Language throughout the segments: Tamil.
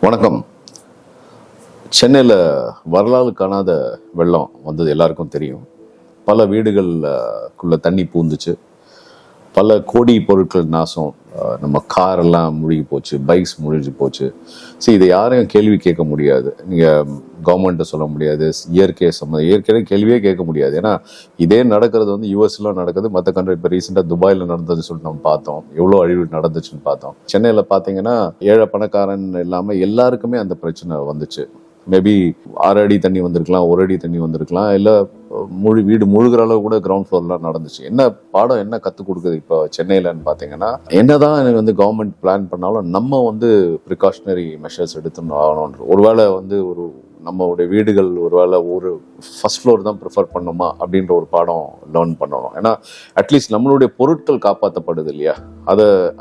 வணக்கம். சென்னையில் வரலாறு காணாத வெள்ளம் வந்தது எல்லாருக்கும் தெரியும். பல வீடுகளுக்குள்ள தண்ணி பூந்துச்சு, பல கோடி பொருட்கள் நாசம். நம்ம காரெல்லாம் முழுகி போச்சு, பைக்ஸ் முழுகி போச்சு. சரி, இதை யாரையும் கேள்வி கேட்க முடியாது. நீங்கள் கவர்மெண்ட்டை சொல்ல முடியாது, இயற்கையை கேள்வியே கேட்க முடியாது. ஏன்னா இதே நடக்கிறது யூஎஸ்லாம் நடக்குது, மற்ற கண்ட்ரி. இப்போ ரீசெண்டாக துபாயில் நடந்ததுன்னு சொல்லிட்டு நம்ம பார்த்தோம், எவ்வளோ அழிவு நடந்துச்சுன்னு பார்த்தோம். சென்னையில் பார்த்தீங்கன்னா ஏழை பணக்காரன் இல்லாமல் எல்லாருக்குமே அந்த பிரச்சனை வந்துச்சு. மேபி 6 அடி தண்ணி வந்திருக்கலாம், 1 அடி தண்ணி வந்திருக்கலாம், இல்லை வீடு முழுகிற அளவு கூட கிரவுண்ட் ஃப்ளோர்லாம் நடந்துச்சு. என்ன பாடம் என்ன கற்றுக் கொடுக்குது இப்போ சென்னையிலன்னு பார்த்தீங்கன்னா, என்னதான் கவர்மெண்ட் பிளான் பண்ணாலும் நம்ம ப்ரிகாஷனரி மெஷர்ஸ் எடுத்துன்னு ஆகணுன்ற. ஒருவேளை ஒரு நம்மளுடைய வீடுகள் ஒருவேளை ஒரு ஃபர்ஸ்ட் ஃப்ளோர் தான் ப்ரிஃபர் பண்ணுமா அப்படின்ற ஒரு பாடம் லேர்ன் பண்ணணும். ஏன்னா அட்லீஸ்ட் நம்மளுடைய பொருட்கள் காப்பாற்றப்படுது இல்லையா,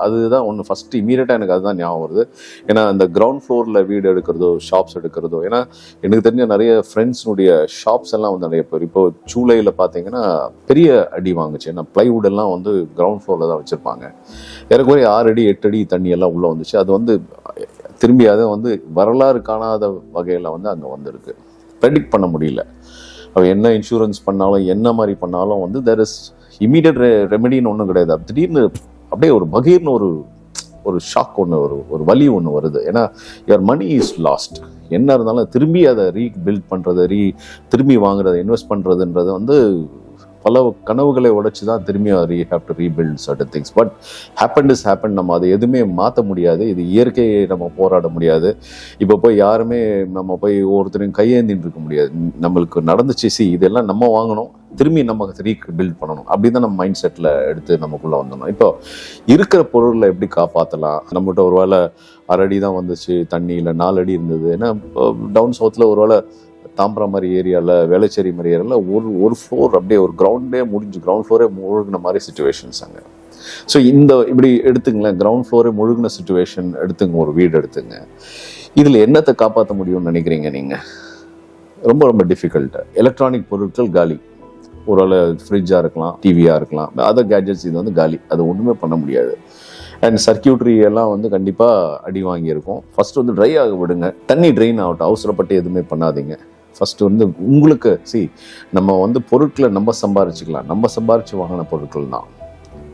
அதுதான் ஒன்று ஃபஸ்ட்டு இமீடியட்டாக எனக்கு அதுதான் ஞாபகம் வருது. ஏன்னா அந்த கிரவுண்ட் ஃப்ளோரில் வீடு எடுக்கிறதோ, ஷாப்ஸ் எடுக்கிறதோ, ஏன்னா எனக்கு தெரிஞ்ச நிறைய ஃப்ரெண்ட்ஸுடைய ஷாப்ஸ் எல்லாம் நிறைய பேர் இப்போ ஜூலையில் பார்த்தீங்கன்னா பெரிய அடி வாங்குச்சு. ஏன்னா பிளைவுட் எல்லாம் கிரவுண்ட் ஃப்ளோரில் தான் வச்சுருப்பாங்க. ஏறக்குறைய 6 அடி 8 அடி தண்ணி எல்லாம் உள்ளே வந்துச்சு. அது திரும்பி அதை வரலாறு காணாத வகையில் அங்கே வந்திருக்கு. ப்ரெடிக்ட் பண்ண முடியல. என்ன இன்சூரன்ஸ் பண்ணாலும் என்ன மாதிரி பண்ணாலும் தேர் இஸ் இமீடியட் ரெமெடின்னு ஒன்றும் கிடையாது. திடீர்னு அப்படியே ஒரு பகீர்னு ஒரு ஷாக் ஒரு வலி ஒன்று வருது. ஏன்னா யுவர் மணி இஸ் லாஸ்ட். என்ன இருந்தாலும் திரும்பி அதை ரீபில்ட் பண்ணுறது, திரும்பி வாங்குறது, இன்வெஸ்ட் பண்ணுறதுன்றது பல கனவுகளை உடைச்சு தான் திரும்பி have to rebuild certain things. But happen is happen. நம்ம அதை எதுவுமே மாற்ற முடியாது. இது இயற்கையை நம்ம போராட முடியாது. இப்போ போய் யாருமே நம்ம போய் ஒவ்வொருத்தரையும் கையேந்தின்னு இருக்க முடியாது. நம்மளுக்கு நடந்துச்சு, இதெல்லாம் நம்ம வாங்கணும், திரும்பி நம்ம ரீபில்ட் பண்ணணும். அப்படி தான் நம்ம மைண்ட் செட்டில் எடுத்து நமக்குள்ளே வந்துடணும். இப்போ இருக்கிற பொருளை எப்படி காப்பாற்றலாம்? நம்மகிட்ட ஒரு வேளை 6 அடி தான் வந்துச்சு தண்ணி, இல்லை 4 அடி இருந்தது. ஏன்னா டவுன் சவுத்தில் ஒரு வேளை தாம்பரம் மாதிரி ஏரியாவில், வேளச்சேரி மாதிரி ஏரியாவில் ஒரு ஃப்ளோர் அப்படியே ஒரு கிரவுண்டே முடிஞ்சு, கிரவுண்ட் ஃப்ளோரே முழுகின மாதிரி சிச்சுவேஷன்ஸ் அங்கே. ஸோ இப்படி எடுத்துங்களேன், கிரவுண்ட் ஃப்ளோரே முழுகின சிச்சுவேஷன் எடுத்துங்க, ஒரு வீடு எடுத்துங்க. இதில் என்னத்தை காப்பாற்ற முடியும்னு நினைக்கிறீங்க நீங்கள்? ரொம்ப ரொம்ப டிஃபிகல்ட்டு. எலக்ட்ரானிக் பொருட்கள் காலி. ஒரு ஃப்ரிட்ஜாக இருக்கலாம், டிவியாக இருக்கலாம், அதர் கேட்ஜெட்ஸ் இது காலி. அது ஒன்றுமே பண்ண முடியாது. அண்ட் சர்க்கியூட்ரி எல்லாம் கண்டிப்பாக அடி வாங்கியிருக்கும். ஃபஸ்ட்டு ட்ரை ஆக விடுங்க, தண்ணி ட்ரெயின் ஆகட்டும். அவசரப்பட்டு எதுவுமே பண்ணாதீங்க. ஃபஸ்ட்டு உங்களுக்கு நம்ம பொருட்களை நம்ம சம்பாரிச்சிக்கலாம். நம்ம சம்பாரித்து வாங்கின பொருட்கள் தான்.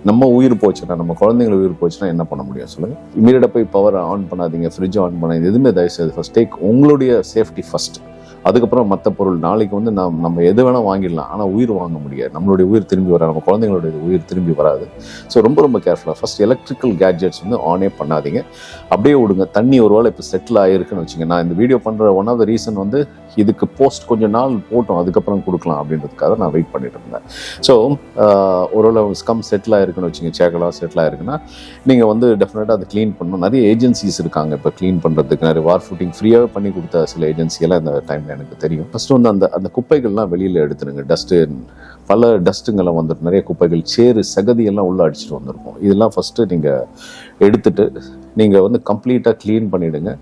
நம்ம உயிர் போச்சுன்னா, நம்ம குழந்தைங்களை உயிர் போச்சுன்னா என்ன பண்ண முடியும் சொல்லுங்கள்? இமீடியட்டாக போய் பவர் ஆன் பண்ணாதீங்க, ஃப்ரிட்ஜ் ஆன் பண்ணாதீங்க, எதுவுமே தயவுசெய்து ஃபஸ்ட் டேக் உங்களுடைய சேஃப்டி ஃபஸ்ட். அதுக்கப்புறம் மற்ற பொருள். நாளைக்கு நம்ம எது வேணால் வாங்கிடலாம், ஆனால் உயிர் வாங்க முடியாது. நம்மளுடைய உயிர் திரும்பி வராது, நம்ம குழந்தைங்களுடைய உயிர் திரும்பி வராது. ஸோ ரொம்ப ரொம்ப கேர்ஃபுல்லாக ஃபஸ்ட் எலக்ட்ரிக்கல் கேட்ஜெட்ஸ் ஆனே பண்ணாதீங்க, அப்படியே விடுங்க. தண்ணி ஒரு வேளை இப்போ செட்டில் ஆகிருக்குன்னு வச்சுங்க. நான் இந்த வீடியோ பண்ணுற ஒன் ஆஃப் த ரீசன் இதுக்கு போஸ்ட் கொஞ்சம் நாள் போட்டோம், அதுக்கப்புறம் கொடுக்கலாம் அப்படின்றதுக்காக நான் வெயிட் பண்ணிட்டு இருந்தேன். ஸோ ஒருவேளை ஸ்கம் செட்டில் ஆகிருக்குன்னு வச்சுங்க, சேக்கலாக செட்டில் ஆகிருக்குன்னா நீங்கள் டெஃபினட்டாக அதை க்ளீன் பண்ணணும். நிறைய ஏஜென்சிஸ் இருக்காங்க இப்போ க்ளீன் பண்ணுறதுக்கு. நிறைய வார் ஃபுட்டிங் ஃப்ரீயாகவே பண்ணி கொடுத்த சில ஏஜென்சியெல்லாம் இந்த டைமில் எனக்கு தெரியும். ஃபஸ்ட்டு அந்த குப்பைகள்லாம் வெளியில் எடுத்துருங்க. பல டஸ்ட்டுங்களை நிறைய குப்பைகள், சேறு, சகதியெல்லாம் உள்ளே அடிச்சுட்டு வந்திருக்கும். இதெல்லாம் ஃபஸ்ட்டு நீங்கள் எடுத்துட்டு நீங்கள் கம்ப்ளீட்டாக க்ளீன் பண்ணிவிடுங்க.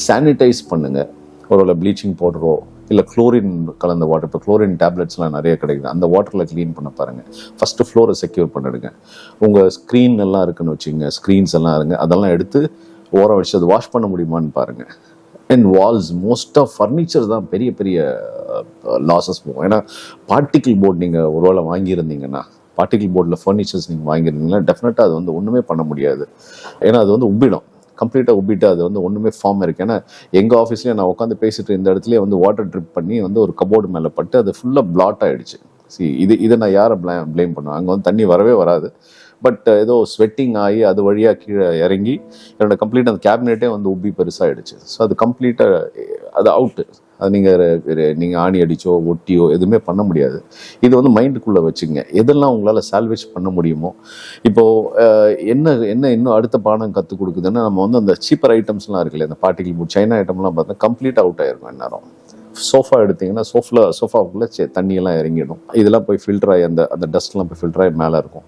சானிடைஸ் பண்ணுங்கள். ஒரு ப்ளீச்சிங் பவுடரோ இல்லை குளோரின் கலந்த வாட்டர், இப்போ குளோரின் டேப்லெட்ஸ்லாம் நிறைய கிடைக்குது, அந்த வாட்டரில் க்ளீன் பண்ண பாருங்கள். ஃபஸ்ட்டு ஃப்ளோரை செக்யூர் பண்ணிடுங்க. உங்கள் ஸ்க்ரீன் எல்லாம் இருக்குன்னு வச்சுங்க, ஸ்க்ரீன்ஸ் எல்லாம் இருங்க, அதெல்லாம் எடுத்து ஓரம் வச்சு அது வாஷ் பண்ண முடியுமான்னு பாருங்கள். And walls, most of furniture தான் பெரிய பெரிய லாஸஸ் போகும். ஏன்னா பார்ட்டிக்கிள் போர்டு நீங்கள் ஒரு வேளை வாங்கியிருந்தீங்கன்னா, பார்ட்டிக்கிள் போர்டில் ஃபர்னிச்சர்ஸ் நீங்கள் வாங்கியிருந்தீங்கன்னா டெஃபினட்டாக அது ஒன்றுமே பண்ண முடியாது. ஏன்னா அது உப்பிடும், கம்ப்ளீட்டாக உப்பிட்டு அது ஒன்றுமே ஃபார்ம் இருக்குது. ஏன்னா எங்கள் ஆஃபீஸ்லேயே நான் உட்காந்து பேசிட்டு இந்த இடத்துலேயே வாட்டர் ட்ரிப் பண்ணி ஒரு கபோர்டு மேலே பட்டு அது ஃபுல்லாக பிளாட் ஆகிடுச்சு. இதை நான் யாரை ப்ளேம் பண்ணுவேன்? அங்கே தண்ணி வரவே வராது. பட் ஏதோ ஸ்வெட்டிங் ஆகி அது வழியாக கீழே இறங்கி என்னோட கம்ப்ளீட் அந்த கேபினெட்டே உப்பி பெருசாகிடுச்சு. ஸோ அது கம்ப்ளீட்டாக அது அவுட்டு. அது நீங்கள் ஆணி அடிச்சோ ஒட்டியோ எதுவுமே பண்ண முடியாது. இது மைண்டுக்குள்ளே வச்சுங்க, எதெல்லாம் உங்களால் சால்வேஜ் பண்ண முடியுமோ. இப்போது என்ன இன்னும் அடுத்த பாடம் கற்றுக் கொடுக்குதுன்னா, நம்ம அந்த சீப்பர் ஐட்டம்ஸ்லாம் இருக்குல்ல, இந்த பார்ட்டிகிள் போர்ட், சைனா ஐட்டம்லாம் பார்த்தா கம்ப்ளீட் அவுட் ஆயிருக்கும். எந்நேரம் சோஃபா எடுத்திங்கன்னா சோஃபாவுக்குள்ளே தண்ணியெல்லாம் இறங்கிடும். இதெல்லாம் போய் ஃபில்டர் ஆகி அந்த டஸ்ட்லாம் போய் ஃபில்டர் ஆகி மேலே இருக்கும்.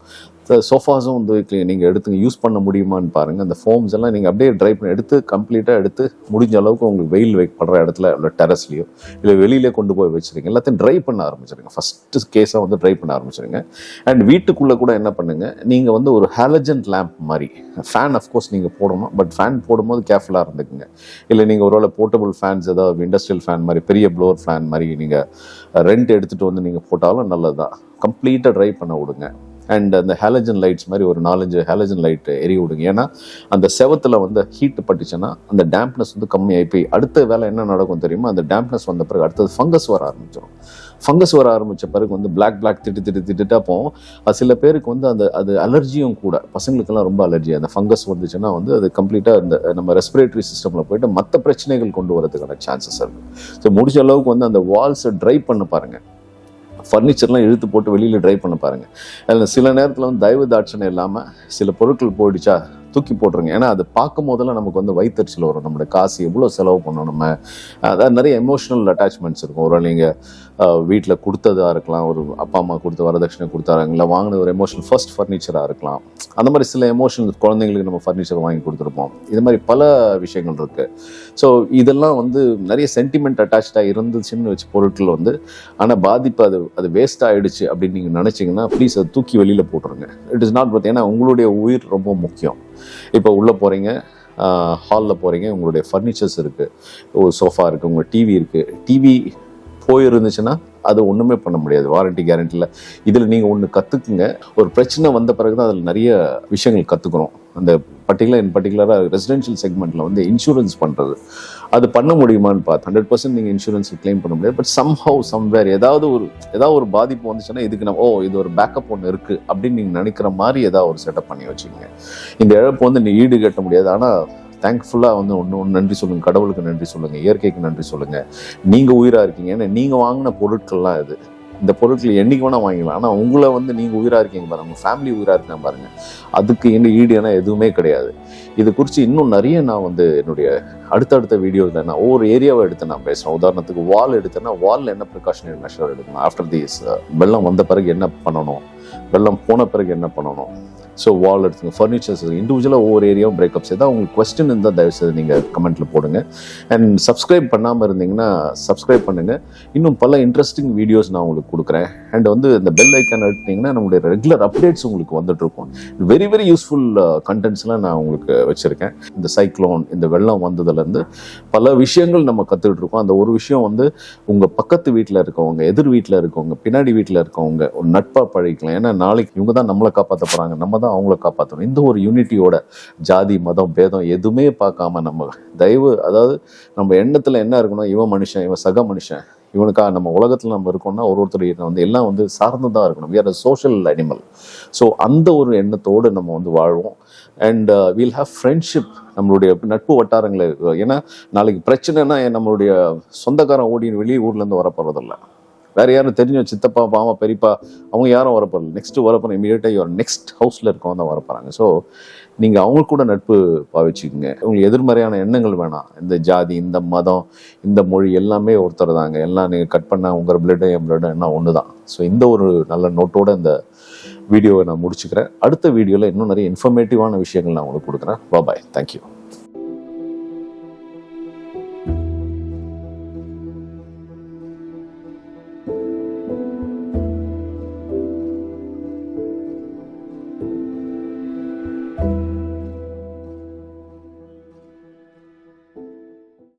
சோஃபாஸும் வந்து நீங்கள் எடுத்து யூஸ் பண்ண முடியுமான்னு பாருங்கள். அந்த ஃபோம்ஸ் எல்லாம் நீங்கள் அப்படியே ட்ரை பண்ணி எடுத்து கம்ப்ளீட்டாக எடுத்து முடிஞ்ச அளவுக்கு உங்களுக்கு வெயில் படுற இடத்துல இல்லை டெரஸ்லையோ இல்லை வெளியிலே கொண்டு போய் வச்சுருங்க. எல்லாத்தையும் ட்ரை பண்ண ஆரம்பிச்சிருங்க. ஃபஸ்ட்டு கேஸாக வந்து ட்ரை பண்ண ஆரம்பிச்சிருங்க. அண்ட் வீட்டுக்குள்ளே கூட என்ன பண்ணுங்கள், நீங்கள் வந்து ஒரு ஹாலஜன் லேம்ப் மாதிரி ஃபேன் அஃப்கோர்ஸ் நீங்கள் போடணும். பட் ஃபேன் போடும்போது கேர்ஃபுல்லாக இருந்துக்குங்க. இல்லை நீங்கள் ஒருவேளை போர்ட்டபுள் ஃபேன்ஸ் ஏதாவது இண்டஸ்ட்ரியல் ஃபேன் மாதிரி பெரிய ப்ளோவர் ஃபேன் மாதிரி நீங்கள் ரெண்ட் எடுத்துகிட்டு வந்து நீங்கள் போட்டாலும் நல்லது தான். கம்ப்ளீட்டாக ட்ரை பண்ண விடுங்க. அண்ட் அந்த ஹாலஜன் லைட்ஸ் மாதிரி ஒரு 4-5 ஹாலஜன் லைட் எரிய விடுங்க. ஏன்னா அந்த செவத்தில் வந்து ஹீட் பட்டுச்சுன்னா அந்த டேம்ப்னஸ் வந்து கம்மியாகி போய் அடுத்த வேலை என்ன நடக்கும் தெரியுமா, அந்த டேம்ப்னஸ் வந்த பிறகு அடுத்தது ஃபங்கஸ் வர ஆரம்பிச்சிடும். ஃபங்கஸ் வர ஆரம்பித்த பிறகு வந்து பிளாக் திட்டுட்டா போகும். அது சில பேருக்கு வந்து அது அலர்ஜியும் கூட. பசங்களுக்கெல்லாம் ரொம்ப அலர்ஜி. அந்த ஃபங்கஸ் வந்துச்சுன்னா வந்து அது கம்ப்ளீட்டாக இந்த நம்ம ரெஸ்பிரேட்டரி சிஸ்டமில் போயிட்டு மற்ற பிரச்சனைகள் கொண்டு வரதுக்கான சான்சஸ் இருக்குது. ஸோ முடிஞ்ச அளவுக்கு வந்து அந்த வால்ஸை ட்ரை பண்ண பாருங்கள். ஃபர்னிச்சர்லாம் இழுத்து போட்டு வெளியில் ட்ரை பண்ண பாருங்கள். அதில் சில நேரத்தில் வந்து தயவு தாட்சணை இல்லாமல் சில பொருட்கள் போயிடுச்சா தூக்கி போட்டுருங்க. ஏன்னா அது பார்க்கும் போதெல்லாம் நமக்கு வந்து வயிற்றுச்சல் வரும். நம்மளோட காசு எவ்வளோ செலவு பண்ணணும், நம்ம அதாவது நிறைய எமோஷனல் அட்டாச்மெண்ட்ஸ் இருக்கும். ஒரு நீங்கள் வீட்டில் கொடுத்ததாக இருக்கலாம், ஒரு அப்பா அம்மா கொடுத்த வரதட்சணை கொடுத்தாங்க, இல்லை வாங்கின ஒரு எமோஷனல் ஃபர்ஸ்ட் ஃபர்னிச்சராக இருக்கலாம். அந்த மாதிரி சில எமோஷனல் குழந்தைங்களுக்கு நம்ம ஃபர்னிச்சர் வாங்கி கொடுத்துருப்போம். இது மாதிரி பல விஷயங்கள் இருக்குது. ஸோ இதெல்லாம் வந்து நிறைய சென்டிமெண்ட் அட்டாச்சாக இருந்துச்சுன்னு வச்சு பொருட்கள் வந்து, ஆனால் பாதிப்பு அது வேஸ்ட் ஆகிடுச்சு அப்படின்னு நீங்கள் நினச்சிங்கன்னா ப்ளீஸ் அதை தூக்கி வெளியில் போட்டுருங்க. It is not but. ஏன்னா உங்களுடைய உயிர் ரொம்ப முக்கியம். இப்போ உள்ளே போகிறீங்க, ஹாலில் போகிறீங்க, உங்களுடைய ஃபர்னிச்சர்ஸ் இருக்குது, ஒரு சோஃபா இருக்குது, உங்கள் டிவி இருக்குது. டிவி போயிருந்துச்சுன்னா அது ஒன்றுமே பண்ண முடியாது, வாரண்டி கேரண்டியில். இதில் நீங்கள் ஒன்று கற்றுக்குங்க. ஒரு பிரச்சனை வந்த பிறகு தான் அதில் நிறைய விஷயங்கள் கற்றுக்குறோம். அந்த பர்டிகுலராக ரெசிடென்ஷியல் செக்மெண்ட்டில் வந்து இன்சூரன்ஸ் பண்ணுறது, அது பண்ண முடியுமான்னு பார்த்து 100% நீங்கள் இன்சூரன்ஸ் கிளைம் பண்ண முடியாது. பட் சம்ஹவ் சம்வேர் ஏதாவது ஒரு பாதிப்பு வந்துச்சுன்னா இதுக்கு நம்ம இது ஒரு பேக்கப் ஒன்று இருக்குது அப்படின்னு நீங்கள் நினைக்கிற மாதிரி ஏதாவது ஒரு செட்டப் பண்ணி வச்சுக்கோங்க. இந்த இழப்பு வந்து நீ ஈடு கட்ட முடியாது. ஆனால் தேங்க்ஃபுல்லாக வந்து ஒன்று நன்றி சொல்லுங்கள், கடவுளுக்கு நன்றி சொல்லுங்கள், இயற்கைக்கு நன்றி சொல்லுங்கள். நீங்கள் உயிராக இருக்கீங்க. ஏன்னா நீங்கள் வாங்கின பொருட்கள்லாம் இது. இந்த பொருட்கள் என்றைக்கு வேணால் வாங்கிக்கலாம். ஆனால் உங்களை வந்து நீங்கள் உயிராக இருக்கீங்க பாருங்கள், உங்கள் ஃபேமிலி உயிராக இருக்காங்க பாருங்கள், அதுக்கு என்ன ஈடு ஏன்னா எதுவுமே கிடையாது. இது குறித்து இன்னும் நிறைய நான் வந்து என்னுடைய அடுத்தடுத்த வீடியோவில் நான் ஒவ்வொரு ஏரியாவை எடுத்து நான் பேசுகிறேன். உதாரணத்துக்கு வால் எடுத்தேன்னா வாலில் என்ன ப்ரிகாஷனரி மெஷர் எடுக்கணும், ஆஃப்டர் தீஸ் வெள்ளம் வந்த பிறகு என்ன பண்ணணும், வெள்ளம் போன பிறகு என்ன பண்ணணும். ஸோ வால் எடுத்துங்க, ஃபர்னிச்சர்ஸ் இண்டிவிஜுவலாக ஒவ்வொரு ஏரியாவும் பிரேக்கப்ஸ். ஏதாவது உங்களுக்கு கொஸ்டின் இருந்தால் தயவுசெய்து நீங்கள் கமெண்ட்டில் போடுங்க. அண்ட் சப்ஸ்கிரைப் பண்ணாமல் இருந்தீங்கன்னா சப்ஸ்கிரைப் பண்ணுங்கள். இன்னும் பல இன்ட்ரெஸ்டிங் வீடியோஸ் நான் உங்களுக்கு கொடுக்குறேன். அண்ட் வந்து இந்த பெல் ஐக்கான் எடுத்தீங்கன்னா நம்மளுடைய ரெகுலர் அப்டேட்ஸ் உங்களுக்கு வந்துட்டுருக்கும். வெரி வெரி யூஸ்ஃபுல் கண்டென்ட்ஸ்லாம் நான் உங்களுக்கு வச்சுருக்கேன். இந்த சைக்ளோன், இந்த வெள்ளம் வந்ததுலேருந்து பல விஷயங்கள் நம்ம கற்றுக்கிட்டு இருக்கோம். அந்த ஒரு விஷயம் வந்து உங்கள் பக்கத்து வீட்டில் இருக்கவங்க, எதிர் வீட்டில் இருக்கவங்க, பின்னாடி வீட்டில் இருக்கவங்க ஒரு நட்பாக பழகிக்கலாம். ஏன்னா நாளைக்கு இவங்க தான் நம்மளை காப்பாற்ற போகிறாங்க, நம்ம தான் அவங்கள காப்பாற்றணும். இந்த ஒரு யூனிட்டியோட ஜாதி மதம் பேதம் எதுவுமே பார்க்காம அதாவது நம்ம எண்ணத்தில் என்ன இருக்கணும், இவன் மனுஷன், இவன் சக மனுஷன், இவனுக்காக நம்ம உலகத்தில் நம்ம இருக்கோம்னா ஒருத்தர் வந்து எல்லாம் வந்து சார்ந்து தான் இருக்கணும். we are a social animal. So அந்த ஒரு எண்ணத்தோடு நம்ம வந்து வாழ்வோம். And we'll have friendship. நம்மளுடைய நட்பு வட்டாரங்களை, ஏன்னா நாளைக்கு பிரச்சனைனா நம்மளுடைய சொந்தக்காரன் ஓடி வெளியே ஊர்லேருந்து வரப்போறதில்ல. வேறு யாரும் தெரிஞ்ச சித்தப்பா, பாமா, பெரியப்பா, அவங்க யாரும் வரப்போறது. நெக்ஸ்ட்டு வரப்போற இமீடியட்டாக நெக்ஸ்ட் ஹவுஸில் இருக்கவங்க தான் வரப்போகிறாங்க. ஸோ நீங்கள் அவங்க கூட நட்பு பாவிச்சுக்குங்க. உங்களுக்கு எதிர்மறையான எண்ணங்கள் வேணாம். இந்த ஜாதி, இந்த மதம், இந்த மொழி எல்லாமே ஒருத்தர் தாங்க. எல்லாம் நீங்கள் கட் பண்ணால் உங்கள் பிளட்டு என் பிளட்டு என்ன ஒன்று தான். ஸோ இந்த ஒரு நல்ல நோட்டோட இந்த வீடியோவை நான் முடிச்சுக்கிறேன். அடுத்த வீடியோவில் இன்னும் நிறைய இன்ஃபர்மேட்டிவான விஷயங்கள் நான் உங்களுக்கு கொடுக்குறேன். பாய், தேங்க்யூ.